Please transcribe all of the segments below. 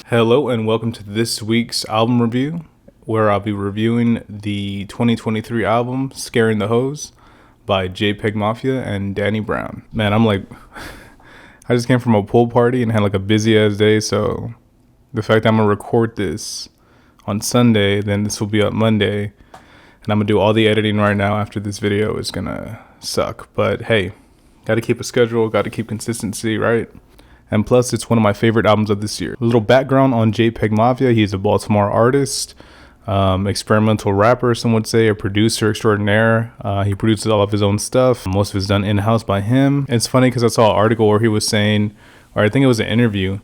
Hello and welcome to this week's album review, where I'll be reviewing the 2023 album Scaring the Hoes by JPEGMAFIA and Danny Brown. Man, I just came from a pool party and had like a busy ass day, so the fact that I'm gonna record this on Sunday, then this will be up Monday, and I'm gonna do all the editing right now after this video is gonna suck. But hey, gotta keep a schedule, gotta keep consistency, right? And plus, it's one of my favorite albums of this year. A little background on JPEGMAFIA. He's a Baltimore artist, experimental rapper, some would say, a producer extraordinaire. He produces all of his own stuff. Most of it's done in-house by him. It's funny because I saw an article where he was saying, or I think it was an interview,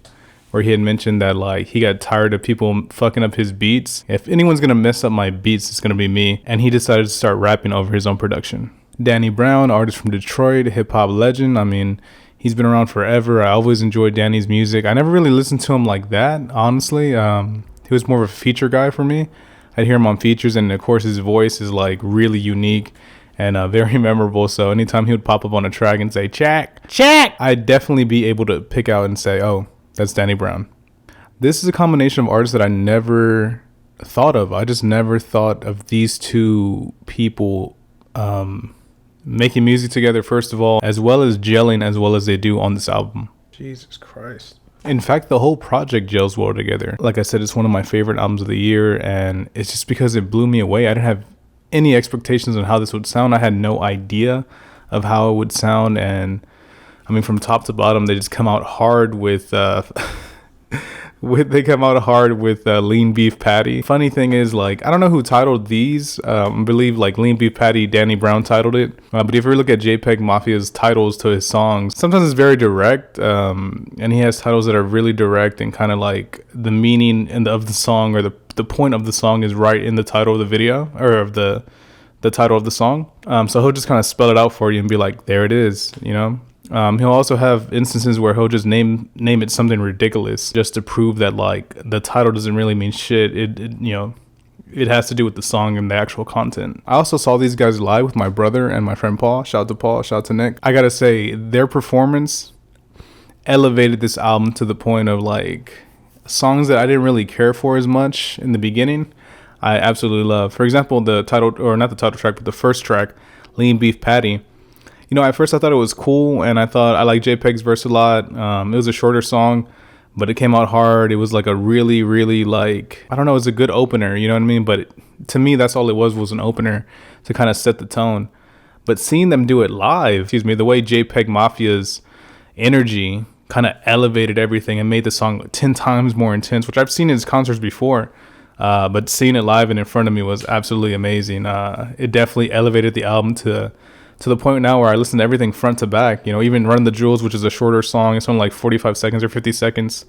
where he had mentioned that like he got tired of people fucking up his beats. If anyone's gonna mess up my beats, it's gonna be me. And he decided to start rapping over his own production. Danny Brown, artist from Detroit, hip-hop legend. I mean, he's been around forever. I always enjoyed Danny's music. I never really listened to him like that, honestly. He was more of a feature guy for me. I'd hear him on features, and of course his voice is like really unique and very memorable. So anytime he would pop up on a track and say, "Check, check," I'd definitely be able to pick out and say, oh, that's Danny Brown. This is a combination of artists that I never thought of. I just never thought of these two people making music together, first of all, as well as gelling as well as they do on this album. Jesus Christ. In fact, the whole project gels well together. Like I said, it's one of my favorite albums of the year, and it's just because it blew me away. I didn't have any expectations on how this would sound. I had no idea of how it would sound, and I mean, from top to bottom, they just come out hard with lean beef patty. Funny thing is, like, I don't know who titled these. I believe like lean beef patty, Danny Brown titled it. But if you look at JPEGMAFIA's titles to his songs, sometimes it's very direct. And he has titles that are really direct and kind of like the meaning of the song, or the point of the song is right in the title of the video, or of the title of the song. So he'll just kind of spell it out for you and be like, there it is, you know? He'll also have instances where he'll just name it something ridiculous just to prove that like the title doesn't really mean shit. It has to do with the song and the actual content. I also saw these guys live with my brother and my friend Paul. Shout out to Paul, shout out to Nick. I gotta say, their performance elevated this album to the point of like songs that I didn't really care for as much in the beginning, I absolutely love. For example, the title, or not the title track, but the first track, Lean Beef Patty. You know, at first I thought it was cool, and I thought I like JPEG's verse a lot. It was a shorter song, but it came out hard. It was like a really, really like, I don't know, it was a good opener, you know what I mean? But to me, that's all it was an opener to kind of set the tone. But seeing them do it live, the way JPEGMAFIA's energy kind of elevated everything and made the song 10 times more intense, which I've seen in his concerts before. But seeing it live and in front of me was absolutely amazing. It definitely elevated the album to the point now where I listen to everything front to back. You know, even Run the Jewels, which is a shorter song, it's only like 45 seconds or 50 seconds,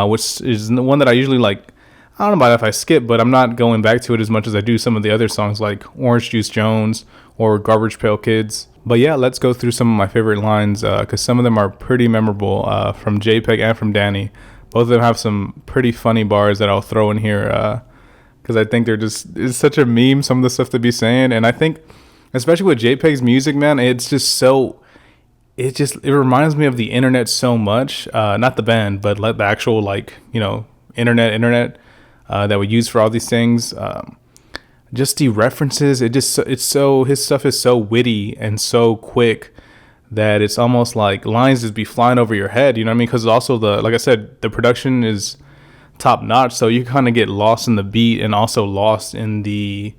which is the one that I usually like. I don't know about if I skip, but I'm not going back to it as much as I do some of the other songs like Orange Juice Jones or Garbage Pail Kids. But yeah, let's go through some of my favorite lines, because some of them are pretty memorable, from JPEG and from Danny. Both of them have some pretty funny bars that I'll throw in here, because I think it's such a meme, some of the stuff they be saying. And I think, especially with JPEG's music, man, it reminds me of the internet so much. Not the band, but the actual, like, you know, internet that we use for all these things. Just the references, his stuff is so witty and so quick that it's almost like lines just be flying over your head, you know what I mean? Because also like I said, the production is top notch, so you kind of get lost in the beat and also lost in the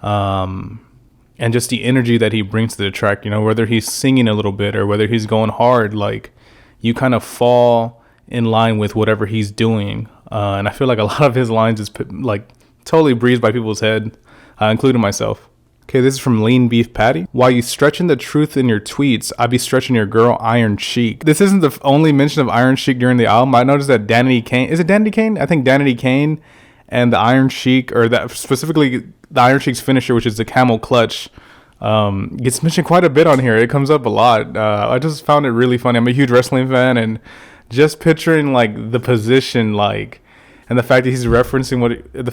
and just the energy that he brings to the track, you know, whether he's singing a little bit or whether he's going hard, like you kind of fall in line with whatever he's doing. And I feel like a lot of his lines is like totally breezed by people's head, including myself. Okay, this is from Lean Beef Patty. While you stretching the truth in your tweets, I be stretching your girl Iron Chic. This isn't the only mention of Iron Chic during the album. I noticed that Danny Kane, is it Danny Kane? I think Danny Kane and the Iron Chic, or that specifically the Iron Sheik's finisher, which is the camel clutch, gets mentioned quite a bit on here. It comes up a lot. I just found it really funny. I'm a huge wrestling fan, and just picturing like the position, like, and the fact that he's referencing the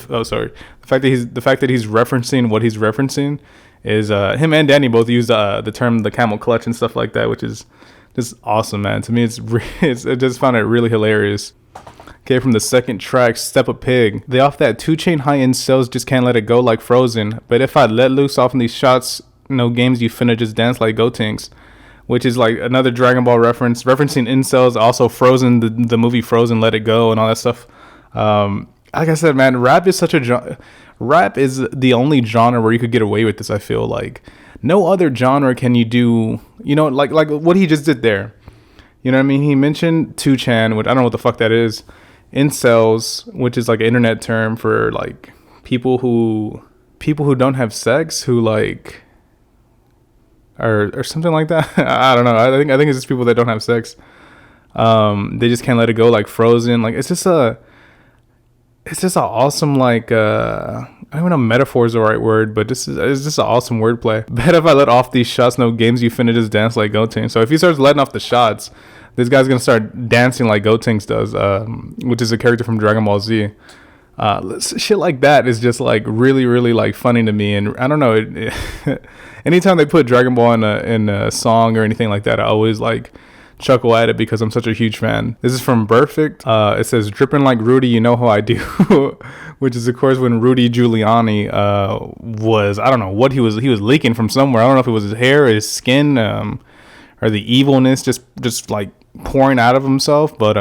fact that he's referencing what he's referencing is him and Danny both use the term the camel clutch and stuff like that, which is just awesome, man. To me, I just found it really hilarious. Okay, from the second track, Step a Pig. They off that 2 Chainz high-end sales, just can't let it go like Frozen. But if I let loose off in these shots, no games, you finna just dance like Gotenks. Which is like another Dragon Ball reference, referencing incels, also Frozen, the movie Frozen, Let It Go, and all that stuff. Like I said, man, rap is rap is the only genre where you could get away with this. I feel like no other genre can you do, like what he just did there. You know what I mean? He mentioned 2chan, which I don't know what the fuck that is. Incels, which is like an internet term for like people who don't have sex, who like or something like that. I don't know. I think it's just people that don't have sex. They just can't let it go like Frozen. Like it's just a awesome, like I don't even know metaphor is the right word, but it's just an awesome wordplay. Bet if I let off these shots, no games, you finna just dance like Gotenks. So if he starts letting off the shots, this guy's gonna start dancing like Gotenks does, which is a character from Dragon Ball Z. Shit like that is just like really, really like funny to me, and I don't know. Anytime they put Dragon Ball in a song or anything like that, I always like chuckle at it because I'm such a huge fan. This is from Perfect. It says, "Dripping like Rudy, you know how I do," which is of course when Rudy Giuliani was, I don't know what he was leaking from somewhere. I don't know if it was his hair, his skin, or the evilness just like pouring out of himself. But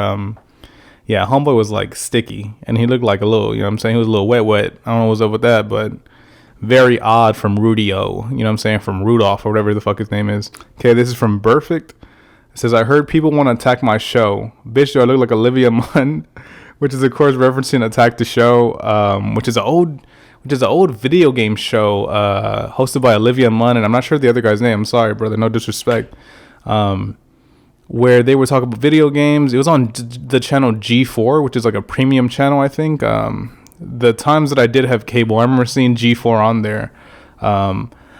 yeah, Homeboy was like sticky, and he looked like a little, you know what I'm saying? He was a little wet. I don't know what's up with that, but very odd from Rudy-O, you know what I'm saying? From Rudolph or whatever the fuck his name is. Okay, this is from Perfect. It says, "I heard people want to attack my show. Bitch, do I look like Olivia Munn?" Which is of course referencing Attack the Show, which is an old video game show hosted by Olivia Munn, and I'm not sure the other guy's name. I'm sorry, brother, no disrespect. Where they were talking about video games. It was on the channel G4, which is like a premium channel, I think. The times that I did have cable, I remember seeing G4 on there. I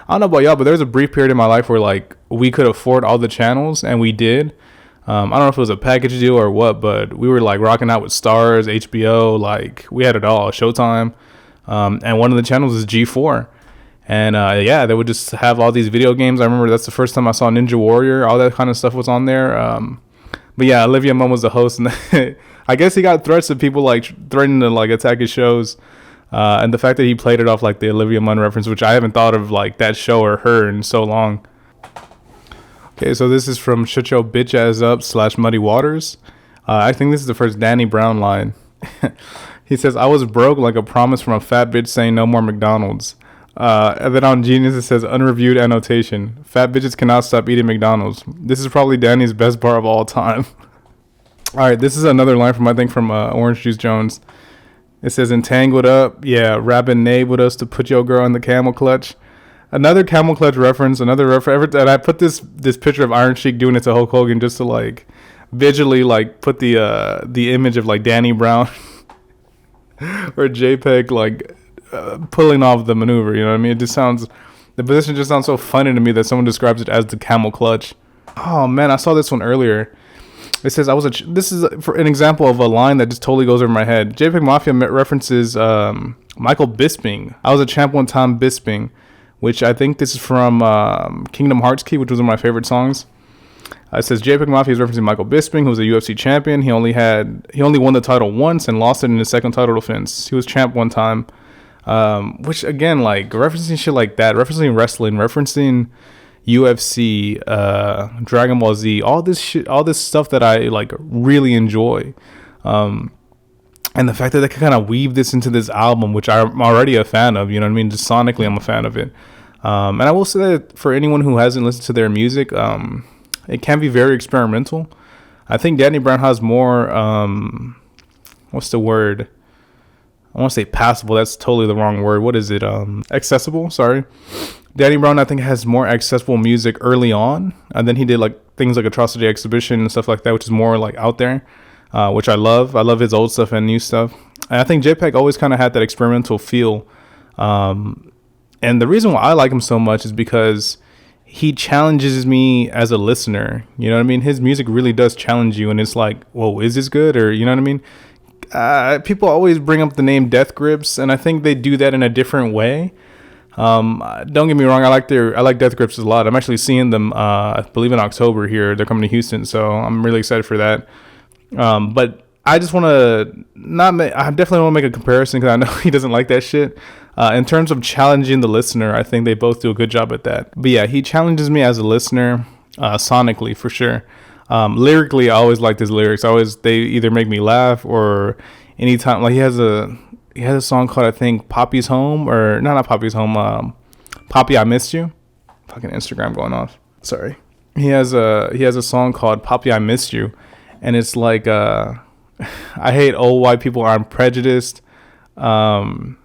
don't know about y'all, but there was a brief period in my life where like we could afford all the channels, and we did. I don't know if it was a package deal or what, but we were like rocking out with Stars, HBO, like we had it all, Showtime. And one of the channels is G4. And yeah, they would just have all these video games. I remember that's the first time I saw Ninja Warrior. All that kind of stuff was on there. But yeah, Olivia Munn was the host, and I guess he got threats of people like threatening to like attack his shows. And the fact that he played it off like the Olivia Munn reference, which I haven't thought of like that show or her in so long. Okay, so this is from Shut Your Bitch Ass Up / Muddy Waters. I think this is the first Danny Brown line. He says, "I was broke like a promise from a fat bitch saying no more McDonald's." And then on Genius it says, "Unreviewed annotation. Fat bitches cannot stop eating McDonald's." This is probably Danny's best bar of all time. All right, this is another line from Orange Juice Jones. It says, "Entangled up, yeah, Rabbin enabled us to put your girl in the camel clutch." Another camel clutch reference, and I put this picture of Iron Sheik doing it to Hulk Hogan just to like visually like put the image of like Danny Brown or JPEG like pulling off the maneuver, you know what I mean? The position just sounds so funny to me that someone describes it as the camel clutch. Oh man, I saw this one earlier. It says, this is for an example of a line that just totally goes over my head. JPEGMAFIA references Michael Bisping. I was a champ one time, Bisping, which I think this is from Kingdom Hearts Key, which was one of my favorite songs. It says JPEGMAFIA is referencing Michael Bisping, who was a UFC champion. He only won the title once and lost it in his second title defense. He was champ one time. Which again, like referencing shit like that, referencing wrestling, referencing UFC, Dragon Ball Z, all this stuff that I like really enjoy. And the fact that they can kind of weave this into this album, which I'm already a fan of, you know what I mean? Just sonically, I'm a fan of it. And I will say that for anyone who hasn't listened to their music, it can be very experimental. I think Danny Brown has more, what's the word? I want to say passable. That's totally the wrong word. What is it? Accessible. Sorry. Danny Brown, I think, has more accessible music early on. And then he did like things like Atrocity Exhibition and stuff like that, which is more like out there, which I love. I love his old stuff and new stuff. And I think JPEG always kind of had that experimental feel. And the reason why I like him so much is because he challenges me as a listener. You know what I mean? His music really does challenge you. And it's like, whoa, is this good? Or, you know what I mean? People always bring up the name Death Grips, and I think they do that in a different way. Don't get me wrong, I like Death Grips a lot. I'm actually seeing them, I believe in October here. They're coming to Houston, so I'm really excited for that. But I just want to I definitely want to make a comparison because I know he doesn't like that shit. In terms of challenging the listener, I think they both do a good job at that. But yeah, he challenges me as a listener, sonically for sure. Lyrically, I always liked his lyrics. They either make me laugh or anytime. Like he has a song called, I think, Poppy's Home, or no, not Poppy's Home. Poppy, I Missed You. Fucking Instagram going off. Sorry. He has a song called Poppy, I Missed You, and it's like I hate old white people, I'm prejudiced. And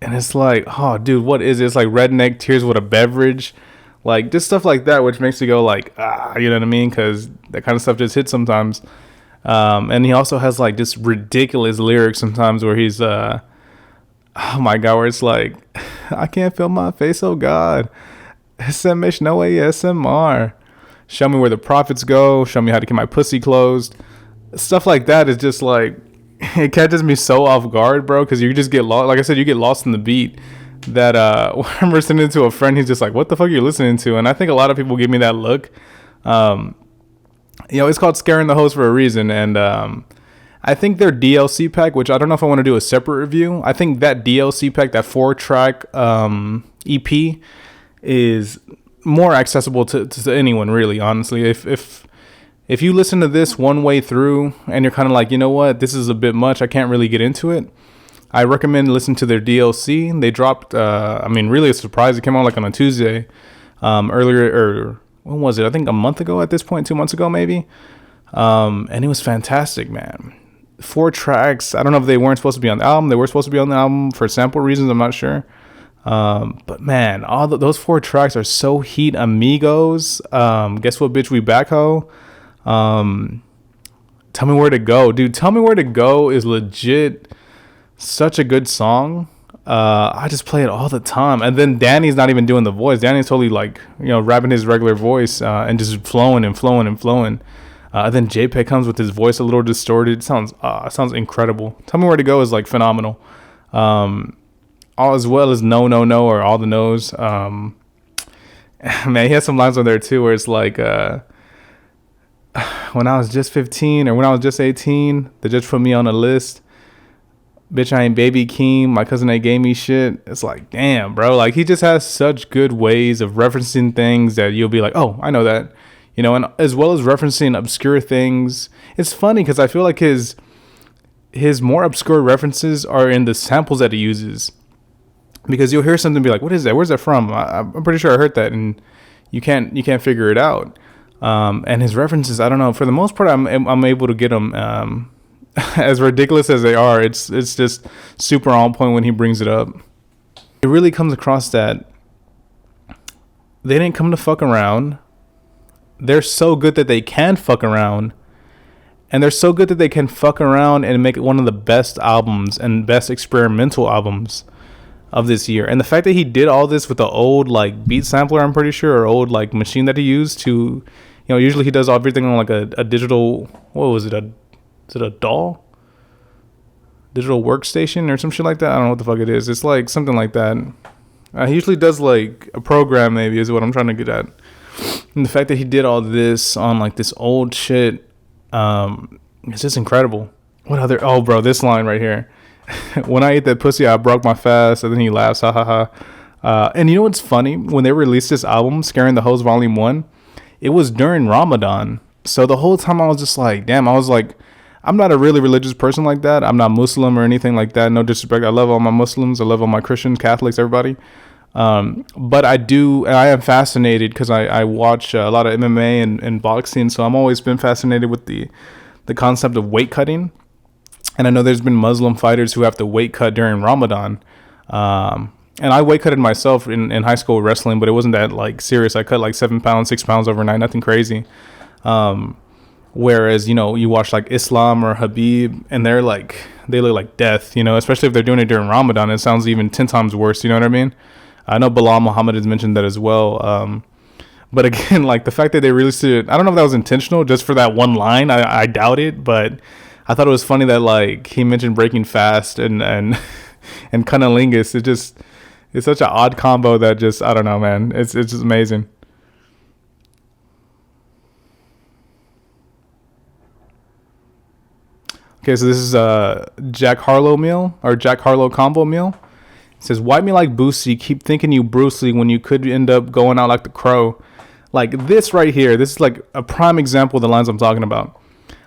it's like, oh dude, what is this? Like redneck tears with a beverage, like just stuff like that, which makes you go like, you know what I mean? Because that kind of stuff just hits sometimes. And he also has like just ridiculous lyrics sometimes where he's oh my god, where it's like, I can't feel my face, oh god, SMH, no ASMR, show me where the profits go, show me how to keep my pussy closed. Stuff like that is just like, it catches me so off guard, bro, because you just get lost. Like I said, you get lost in the beat. That when I'm listening to a friend, he's just like, what the fuck are you listening to? And I think a lot of people give me that look. It's called Scaring the Host for a reason. And I think their DLC pack, which I don't know if I want to do a separate review, I think that DLC pack, that 4-track EP, is more accessible to anyone, really, honestly. If you listen to this one way through and you're kind of like, you know what, this is a bit much, I can't really get into it, I recommend listening to their DLC. They dropped, really a surprise. It came out like on a Tuesday, earlier, or when was it? I think a month ago at this point, 2 months ago maybe. And it was fantastic, man. 4 tracks. I don't know if they weren't supposed to be on the album. They were supposed to be on the album for sample reasons. I'm not sure. But man, those 4 tracks are so heat, amigos. Guess what, bitch, we back ho. Tell Me Where to Go, dude. Tell Me Where to Go is legit such a good song. I just play it all the time. And then Danny's not even doing the voice. Danny's totally like, rapping his regular voice, and just flowing and flowing and flowing. Then JPEG comes with his voice a little distorted. It sounds incredible. Tell Me Where to Go is like phenomenal. All as well as No No No, or All the No's. Man, he has some lines on there too where it's like, when I was just 15 or when I was just 18, they just put me on a list. Bitch, I ain't Baby Keem. My cousin ain't gave me shit. It's like, damn, bro. Like, he just has such good ways of referencing things that you'll be like, oh, I know that. And as well as referencing obscure things. It's funny because I feel like his more obscure references are in the samples that he uses. Because you'll hear something and be like, what is that? Where's that from? I'm pretty sure I heard that. And you can't figure it out. And his references, I don't know. For the most part, I'm able to get them. As ridiculous as they are, it's just super on point when he brings it up. It really comes across that they didn't come to fuck around. They're so good that they can fuck around. And they're so good that they can fuck around and make it one of the best albums and best experimental albums of this year. And the fact that he did all this with the old like beat sampler, I'm pretty sure, or old like machine that he used to, usually he does everything on like a digital, what was it? Is it a DAW? Digital workstation or some shit like that? I don't know what the fuck it is. It's like something like that. He usually does like a program, maybe, is what I'm trying to get at. And the fact that he did all this on like this old shit, it's just incredible. What other? Oh, bro, this line right here. When I ate that pussy, I broke my fast. And then he laughs, ha ha ha. And you know what's funny? When they released this album, Scaring the Hoes Volume 1, it was during Ramadan. So the whole time I was just like, damn, I was like, I'm not a really religious person like that. I'm not Muslim or anything like that. No disrespect. I love all my Muslims. I love all my Christians, Catholics, everybody. But I am fascinated because I watch a lot of MMA and boxing. So I'm always been fascinated with the concept of weight cutting. And I know there's been Muslim fighters who have to weight cut during Ramadan. And I weight cutted myself in high school wrestling, but it wasn't that like serious. I cut like 7 pounds, 6 pounds overnight, nothing crazy. Whereas, you watch like Islam or Habib and they look like death, especially if they're doing it during Ramadan. It sounds even 10 times worse. You know what I mean? I know Bilal Muhammad has mentioned that as well. But again, like the fact that they released it, I don't know if that was intentional just for that one line. I doubt it, but I thought it was funny that like he mentioned breaking fast and cunnilingus. It's such an odd combo that just, I don't know, man. It's just amazing. Okay, so this is Jack Harlow meal or Jack Harlow combo meal. It says, "Wipe me like Boosie, keep thinking you Bruce Lee when you could end up going out like the Crow." Like this right here, this is like a prime example of the lines I'm talking about.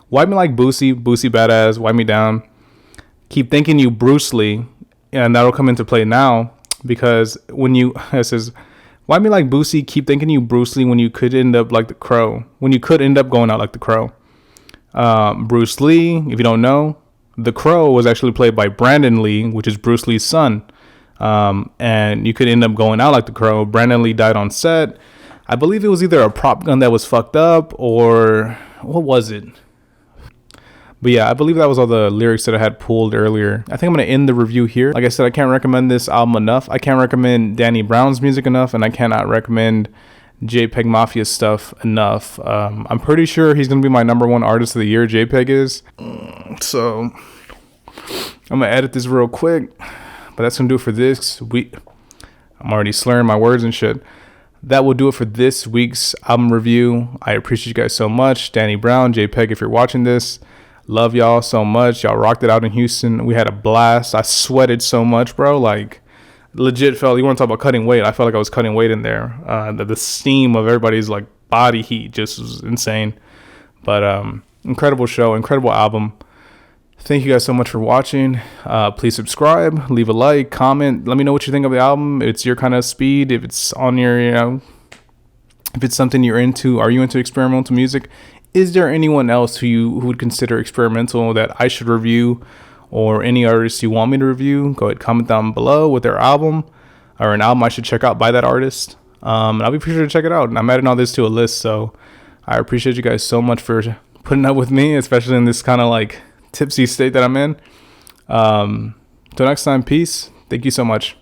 Wipe me like Boosie, Boosie badass, wipe me down. Keep thinking you Bruce Lee, and that'll come into play now because when you, it says, wipe me like Boosie, keep thinking you Bruce Lee when you could end up like the Crow. When you could end up going out like the Crow. Bruce Lee, if you don't know, the Crow was actually played by Brandon Lee, which is Bruce Lee's son. And you could end up going out like the Crow. Brandon Lee died on set. I believe it was either a prop gun that was fucked up or what was it? But yeah, I believe that was all the lyrics that I had pulled earlier. I think I'm going to end the review here. Like I said, I can't recommend this album enough. I can't recommend Danny Brown's music enough, and I cannot recommend JPEGMAFIA stuff enough. I'm pretty sure he's going to be my #1 artist of the year, JPEG is. So I'm going to edit this real quick, but that's going to do it for this week. I'm already slurring my words and shit. That will do it for this week's album review. I appreciate you guys so much. Danny Brown, JPEG, if you're watching this. Love y'all so much. Y'all rocked it out in Houston. We had a blast. I sweated so much, bro. Like, legit felt, you want to talk about cutting weight. I felt like I was cutting weight in there. The steam of everybody's like body heat just was insane. But incredible show, incredible album. Thank you guys so much for watching. Please subscribe, leave a like, comment. Let me know what you think of the album. If it's your kind of speed, if it's on your, if it's something you're into. Are you into experimental music? Is there anyone else who would consider experimental that I should review, or any artists you want me to review? Go ahead, comment down below with their album or an album I should check out by that artist. And I'll be pretty sure to check it out. And I'm adding all this to a list, so I appreciate you guys so much for putting up with me, especially in this kind of like tipsy state that I'm in. Till next time, peace. Thank you so much.